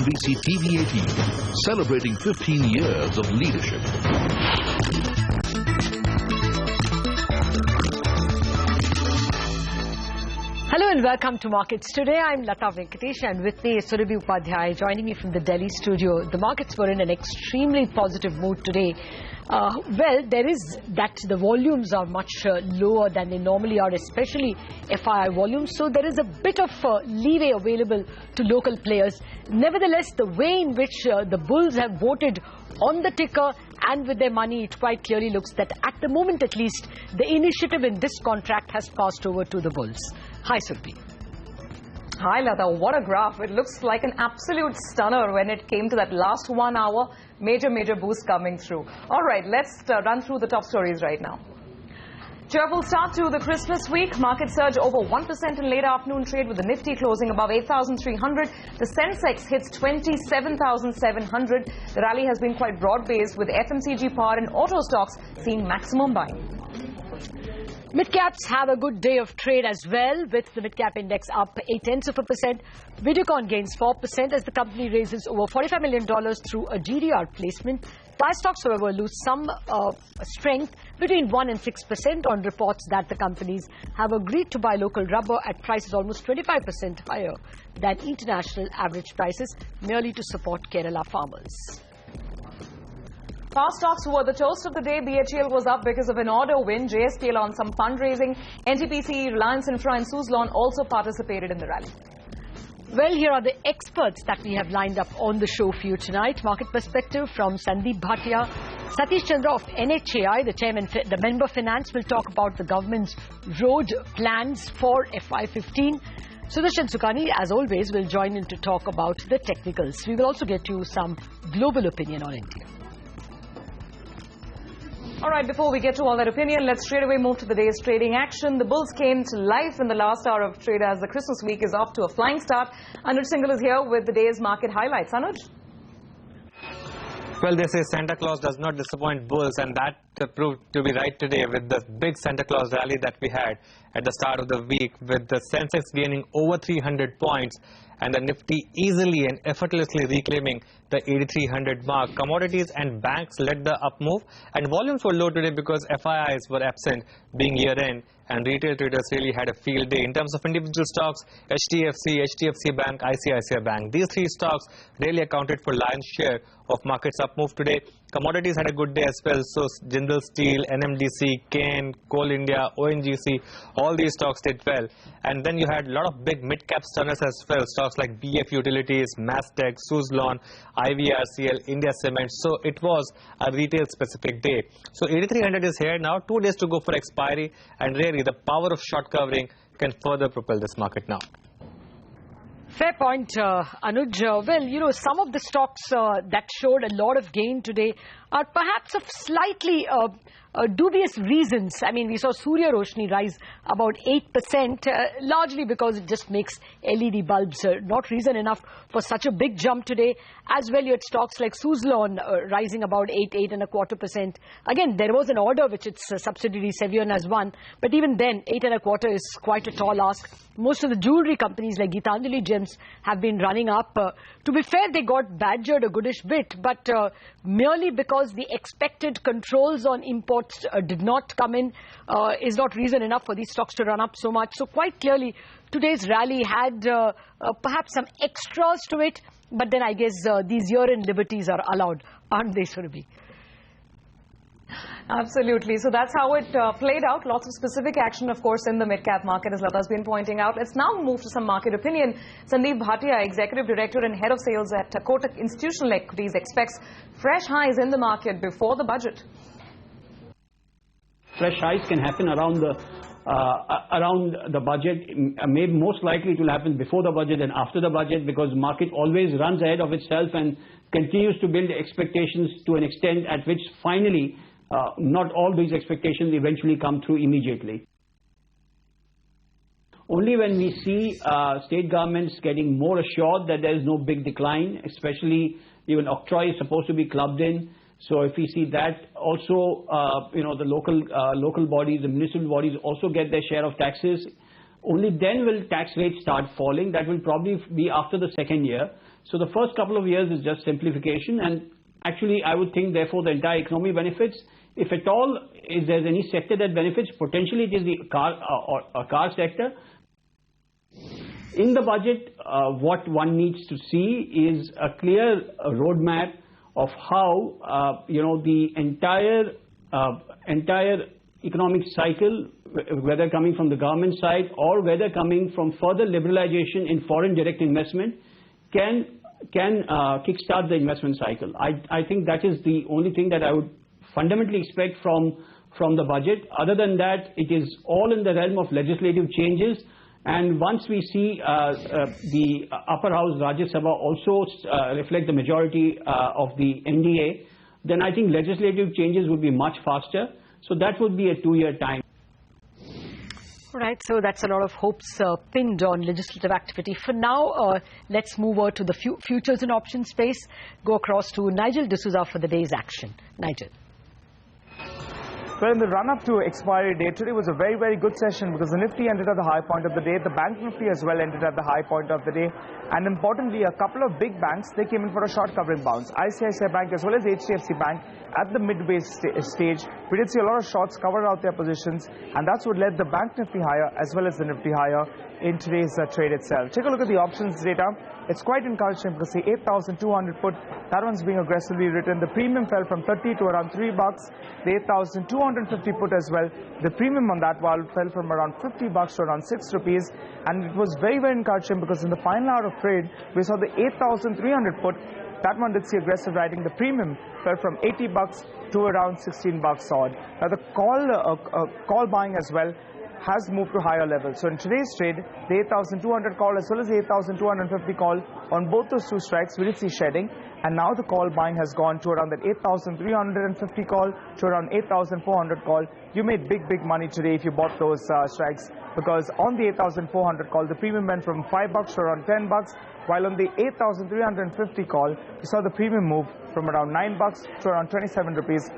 CNBC TV 18, celebrating 15 years of leadership. Hello and welcome to Markets. Today I'm Lata Venkatesh and with me is Surabhi Upadhyay joining me from the Delhi studio. The markets were in an extremely positive mood today. Well, there is that the volumes are much lower than they normally are, especially FII volumes. So there is a bit of leeway available to local players. Nevertheless, the way in which the bulls have voted on the ticker and with their money, it quite clearly looks that at the moment at least, the initiative in this contract has passed over to the bulls. Hi, Surabhi. Hi, Lata. What a graph. It looks like an absolute stunner when it came to that last 1 hour. Major boost coming through. All right, let's run through the top stories right now. Cheerful start to the Christmas week. Market surge over 1% in late afternoon trade with the Nifty closing above 8,300. The Sensex hits 27,700. The rally has been quite broad-based with FMCG, power and auto stocks seeing maximum buying. Midcaps have a good day of trade as well, with the Midcap Index up 0.8%. Videocon gains 4% as the company raises over $45 million through a GDR placement. Tire stocks, however, lose some strength between 1 and 6% on reports that the companies have agreed to buy local rubber at prices almost 25% higher than international average prices, merely to support Kerala farmers. Power stocks were the toast of the day. BHEL was up because of an order win. JSPL on some fundraising. NTPC, Reliance Infra and Suzlon also participated in the rally. Well, here are the experts that we have lined up on the show for you tonight. Market perspective from Sandeep Bhatia. Satish Chandra of NHAI, the chairman, the member finance, will talk about the government's road plans for FY15. Sudarshan Sukhani, as always, will join in to talk about the technicals. We will also get you some global opinion on India. All right, before we get to all that opinion, let's straight away move to the day's trading action. The bulls came to life in the last hour of trade as the Christmas week is off to a flying start. Anuj Singhal is here with the day's market highlights. Anuj? Well, they say Santa Claus does not disappoint bulls, and that proved to be right today with the big Santa Claus rally that we had at the start of the week, with the Sensex gaining over 300 points and the Nifty easily and effortlessly reclaiming the 8,300 mark. Commodities and banks led the up move, and volumes were low today because FIIs were absent, being year-end, and retail traders really had a field day. In terms of individual stocks, HDFC Bank, ICICI Bank, these three stocks really accounted for lion's share of markets up move today. Commodities had a good day as well, so Jindal Steel, NMDC, Cairn, Coal India, ONGC, all these stocks did well. And then you had a lot of big mid-cap stunners as well, stocks like BF Utilities, Mastech, Suzlon, IVRCL, India Cement. So it was a retail-specific day. So 8,300 is here now, 2 days to go for expiry, and really the power of short covering can further propel this market now. Fair point, Anuj. Well, you know, some of the stocks that showed a lot of gain today are perhaps of slightly dubious reasons. I mean, we saw Surya Roshni rise about 8%, largely because it just makes LED bulbs not reason enough for such a big jump today. As well, you had stocks like Suzlon rising about 8.25%. Again, there was an order which its subsidiary Sevion has won, but even then, 8.25% is quite a tall ask. Most of the jewelry companies like Gitanjali Gems have been running up. To be fair, they got badgered a goodish bit, but merely because the expected controls on imports did not come in is not reason enough for these stocks to run up so much. So quite clearly, today's rally had perhaps some extras to it, but then I guess these year-end liberties are allowed, aren't they, Surabhi? Absolutely. So that's how it played out. Lots of specific action, of course, in the mid-cap market, as Lata's been pointing out. Let's now move to some market opinion. Sandeep Bhatia, Executive Director and Head of Sales at Kotak Institutional Equities, expects fresh highs in the market before the budget. Fresh highs can happen around the budget. Maybe most likely it will happen before the budget and after the budget, because the market always runs ahead of itself and continues to build expectations to an extent at which finally not all these expectations eventually come through immediately. Only when we see state governments getting more assured that there is no big decline, especially even Octroi is supposed to be clubbed in. So if we see that also, the local bodies, the municipal bodies also get their share of taxes, only then will tax rates start falling. That will probably be after the second year. So the first couple of years is just simplification, and actually I would think therefore the entire economy benefits. If at all is there's any sector that benefits, potentially it is the car sector. In the budget, what one needs to see is a clear roadmap of how the entire economic cycle, whether coming from the government side or whether coming from further liberalization in foreign direct investment, can kickstart the investment cycle. I think that is the only thing that I would fundamentally expect from the budget. Other than that, it is all in the realm of legislative changes. And once we see the upper house, Rajya Sabha, also reflect the majority of the NDA, then I think legislative changes would be much faster. So that would be a 2-year time. All right, so that's a lot of hopes pinned on legislative activity. For now, let's move over to the futures and options space. Go across to Nigel D'Souza for the day's action. Nigel. Well, in the run-up to expiry day, today was a very, very good session because the Nifty ended at the high point of the day. The Bank Nifty as well ended at the high point of the day. And importantly, a couple of big banks, they came in for a short covering bounce. ICICI Bank as well as HDFC Bank at the midway stage. We did see a lot of shorts cover out their positions, and that's what led the Bank Nifty higher as well as the Nifty higher in today's trade itself. Take a look at the options data. It's quite encouraging because the 8,200 put, that one's being aggressively written. The premium fell from 30 to around $3. The 8,250 put as well, the premium on that one fell from around $50 to around 6 rupees. And it was very, very encouraging because in the final hour of trade, we saw the 8,300 put. That one did see aggressive writing. The premium fell from $80 to around $16 odd. Now the call buying as well has moved to higher levels. So in today's trade, the 8,200 call as well as the 8,250 call, on both those two strikes, we did see shedding. And now the call buying has gone to around that 8,350 call to around 8,400 call. You made big, big money today if you bought those strikes, because on the 8,400 call, the premium went from $5 to around $10, while on the 8,350 call, you saw the premium move from around $9 to around 27 rupees,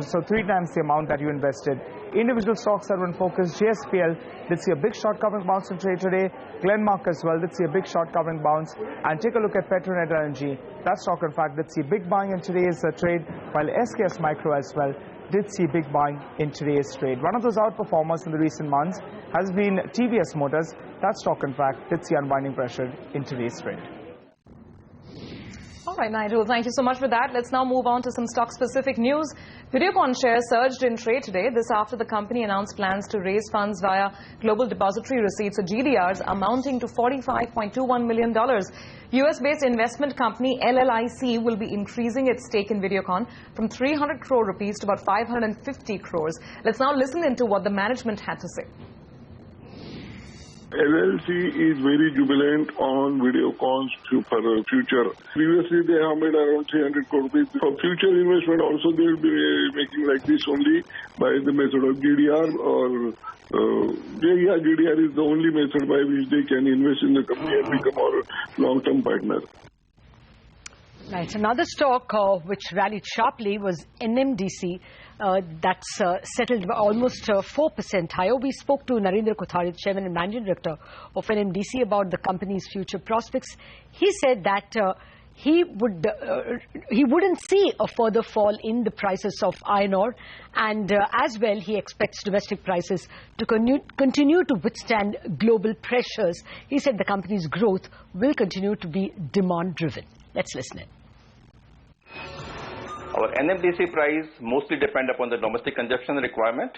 so 3 times the amount that you invested. Individual stocks that were in focus. JSPL did see a big short covering bounce in trade today. Glenmark as well did see a big short covering bounce. And take a look at Petronet LNG. That stock, in fact, did see big buying in today's trade, while SKS Micro as well did see big buying in today's trade. One of those outperformers in the recent months has been TVS Motors. That stock, in fact, did see unwinding pressure in today's trade. All right, Nigel, thank you so much for that. Let's now move on to some stock-specific news. Videocon shares surged in trade today. This after the company announced plans to raise funds via Global Depository Receipts, or GDRs, amounting to $45.21 million. US-based investment company LLIC will be increasing its stake in Videocon from 300 crore rupees to about 550 crores. Let's now listen into what the management had to say. LLC is very jubilant on Videocon's future. Previously, they have made around 300 crore rupees. For future investment also, they will be making like this only by the method of GDR, or GDR is the only method by which they can invest in the company and become our long-term partner. Right. Another stock which rallied sharply was NMDC. That's settled almost 4% higher. We spoke to Narendra Kothari, Chairman and Managing Director of NMDC, about the company's future prospects. He said that he wouldn't see a further fall in the prices of iron ore, and as well he expects domestic prices to continue to withstand global pressures. He said the company's growth will continue to be demand driven. Let's listen in. Our NMDC price mostly depend upon the domestic consumption requirement.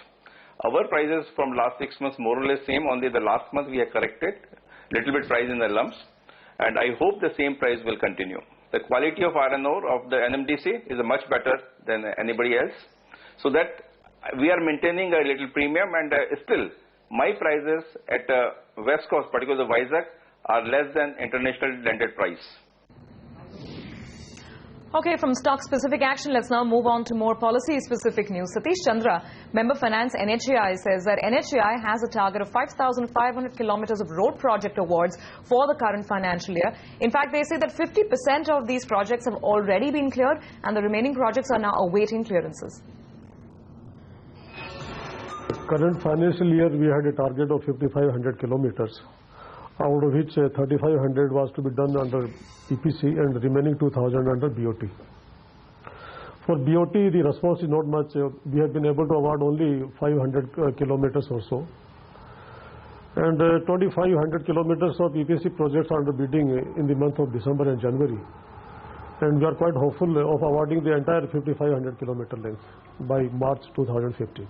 Our prices from last 6 months more or less same, only the last month we have corrected little bit price in the lumps, and I hope the same price will continue. The quality of iron ore of the NMDC is much better than anybody else, so that we are maintaining a little premium, and still my prices at West Coast, particularly the Vizag, are less than international landed price. Okay, from stock-specific action, let's now move on to more policy-specific news. Satish Chandra, member finance NHAI, says that NHAI has a target of 5,500 kilometers of road project awards for the current financial year. In fact, they say that 50% of these projects have already been cleared, and the remaining projects are now awaiting clearances. Current financial year, we had a target of 5,500 kilometers. out of which 3,500 was to be done under EPC and remaining 2,000 under BOT. For BOT, the response is not much. We have been able to award only 500 kilometers or so. And 2,500 kilometers of EPC projects are under bidding in the month of December and January. And we are quite hopeful of awarding the entire 5,500 kilometer length by March 2015.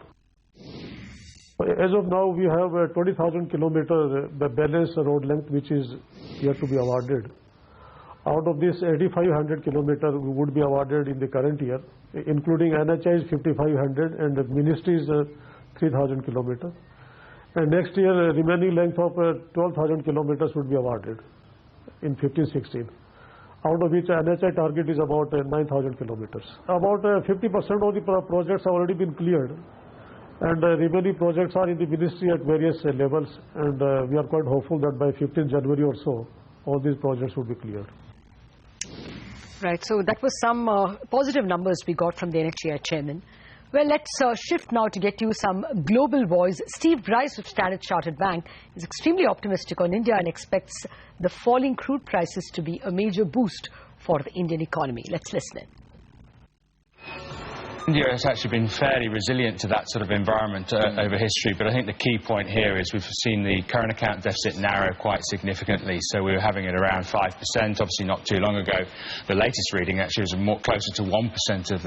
As of now, we have 20,000 kilometer balance road length which is yet to be awarded. Out of this, 8,500 kilometer would be awarded in the current year, including NHI's 5,500 and the Ministry's 3,000 kilometers. And next year, remaining length of 12,000 kilometers would be awarded in 15-16. Out of which NHI target is about 9,000 kilometers. About 50% of the projects have already been cleared, and remaining projects are in the ministry at various levels, and we are quite hopeful that by 15th January or so, all these projects would be cleared. Right, so that was some positive numbers we got from the NHAI chairman. Well, let's shift now to get you some global voice. Steve Bryce of Standard Chartered Bank is extremely optimistic on India and expects the falling crude prices to be a major boost for the Indian economy. Let's listen in. India has actually been fairly resilient to that sort of environment over history, but I think the key point here is we've seen the current account deficit narrow quite significantly. So we were having it around 5%, obviously not too long ago. The latest reading actually was more closer to 1% of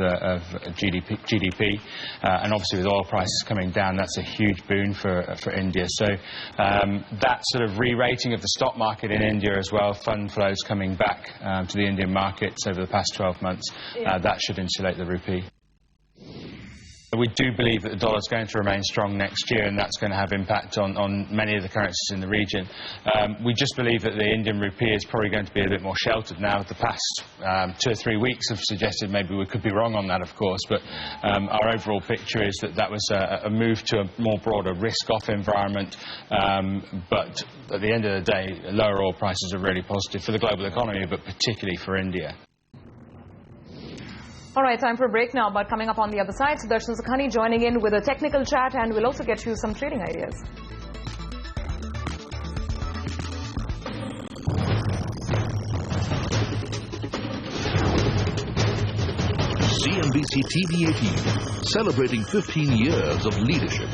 GDP, and obviously with oil prices coming down, that's a huge boon for India. So that sort of re-rating of the stock market in India as well, fund flows coming back to the Indian markets over the past 12 months, that should insulate the rupee. We do believe that the dollar is going to remain strong next year, and that's going to have impact on many of the currencies in the region. We just believe that the Indian rupee is probably going to be a bit more sheltered now. The past 2 or 3 weeks have suggested maybe we could be wrong on that, of course, but our overall picture is that that was a move to a more broader risk-off environment. But at the end of the day, lower oil prices are really positive for the global economy, but particularly for India. All right, time for a break now, but coming up on the other side, Sudarshan Sakhani joining in with a technical chat, and we'll also get you some trading ideas. CNBC TV 18, celebrating 15 years of leadership.